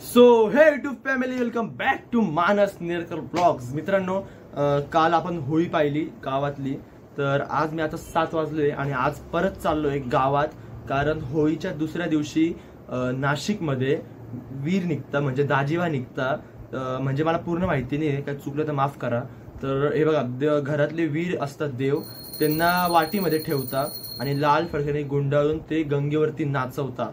So hey YouTube family, welcome back to Manas Nerkar blogs. मित्रांनो, काल आपण होळी पाहिली गावातली. तर आज मी आता 7 वाजलोय आणि आज परत चाललोय गावात. कारण होळीच्या दुसऱ्या दिवशी नाशिकमध्ये वीर निघता, म्हणजे दाजिवा निघता. म्हणजे मला पूर्ण माहिती नाही, काय चुकलं तर माफ करा. तर हे बघा, घरातले वीर असतात देव, त्यांना वाटीमध्ये ठेवता आणि लाल फडक्याने गुंडाळून ते गंगेवरती नाचवता.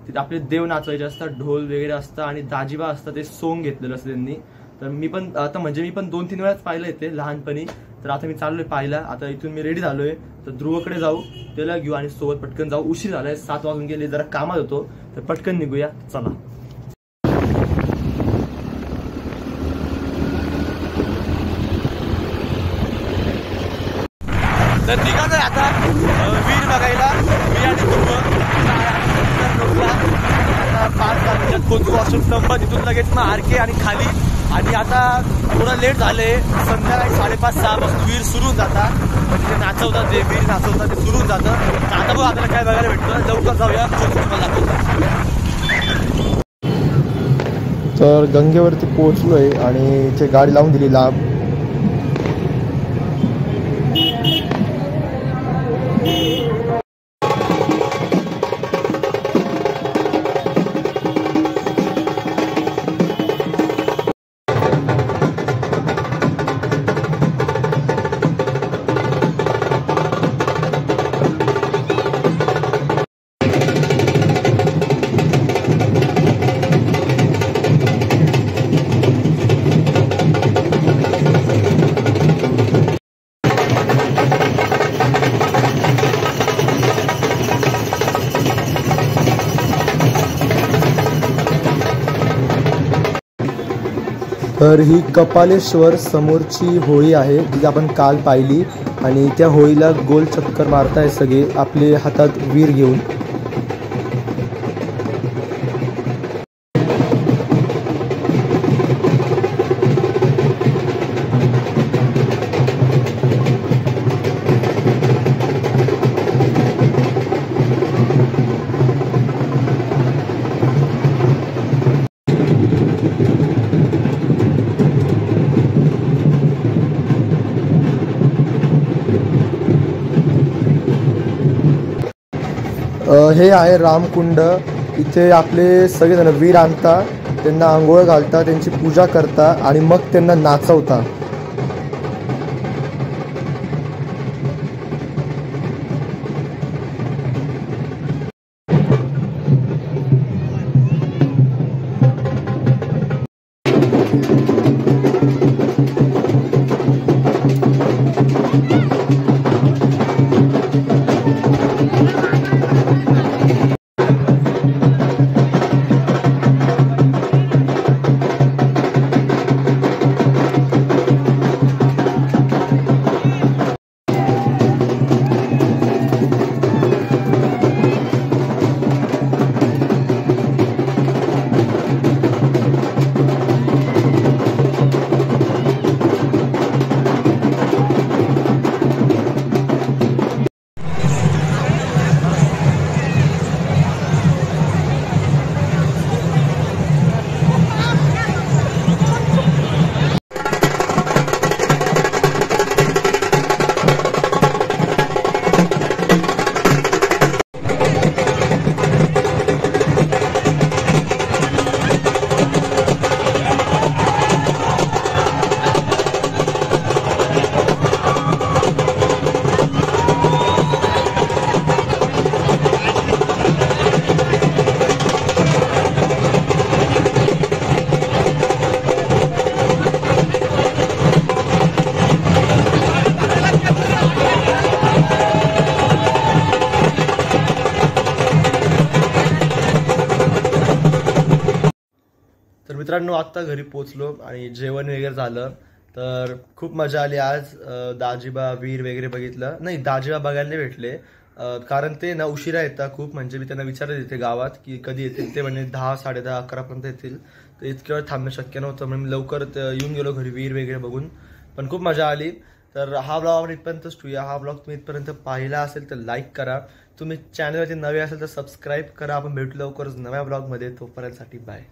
तिथे आपले देव नाचवायचे असतात, ढोल वगैरे असतात आणि दाजिबा असतात, ते सोंग घेतलेलं असतं त्यांनी. तर मी पण आता म्हणजे मी पण 2-3 वेळाच पाहिलं ते लहानपणी. तर आता मी चाललोय पाहायला. आता इथून मी रेडी झालोय, तर ध्रुवकडे जाऊ, त्याला घेऊ आणि सोबत पटकन जाऊ. उशीर झालाय, 7 वाजून गेले, जरा कामात होतो, तर पटकन निघूया. चला. तर निघालोय आता वीर बघायला. मी आणि ध्रुव 5 मिनिटात पोहोचू अशोक. तिथून लगेच मग आरके आणि खाली. आणि आता थोडं लेट झाले, संध्याकाळी 5:30-6 वाजता वीर सुरून जातात. म्हणजे ते नाचवतात, ते वीर नाचवतात, ते सुरून जातं. आता बघू आपल्याला काय बघायला भेटतं. लवकर जाऊया, तुम्हाला दाखवतो. तर गंगेवरती पोहोचलोय आणि इथे गाडी लावून दिली लांब. तर ही कपालेश्वर समोरची होळी आहे, जी आपण काल पाहिली. आणि त्या होळीला गोल चक्कर मारताय सगळे आपले हातात वीर घेऊन. हे आहे रामकुंड. इथे आपले सगळेजण वीर आणता, त्यांना आंघोळ घालता, त्यांची पूजा करता आणि मग त्यांना नाचवता. तर मित्रांनो, आत्ता घरी पोचलो आणि जेवण वगैरे झालं. तर खूप मजा आली आज. दाजिबा वीर वगैरे बघितलं. नाही, दाजिबा बघायला नाही भेटले, कारण ते ना उशिरा येतात खूप. म्हणजे मी त्यांना विचारत येते गावात की कधी येतील. ते म्हणजे 10, 10:30, 11 येतील. तर इतक्या वेळ थांबणं शक्य नव्हतं, म्हणून मी लवकर येऊन गेलो घरी वीर वगैरे बघून. पण खूप मजा आली. तर हा ब्लॉग आपण इथपर्यंतच ठेवूया. हा ब्लॉग तुम्ही इथपर्यंत पाहिला असेल तर लाईक करा. तुम्ही चॅनलवरती नवे असेल तर सबस्क्राईब करा. आपण भेटू लवकरच नव्या ब्लॉगमध्ये. तोपर्यंतसाठी बाय.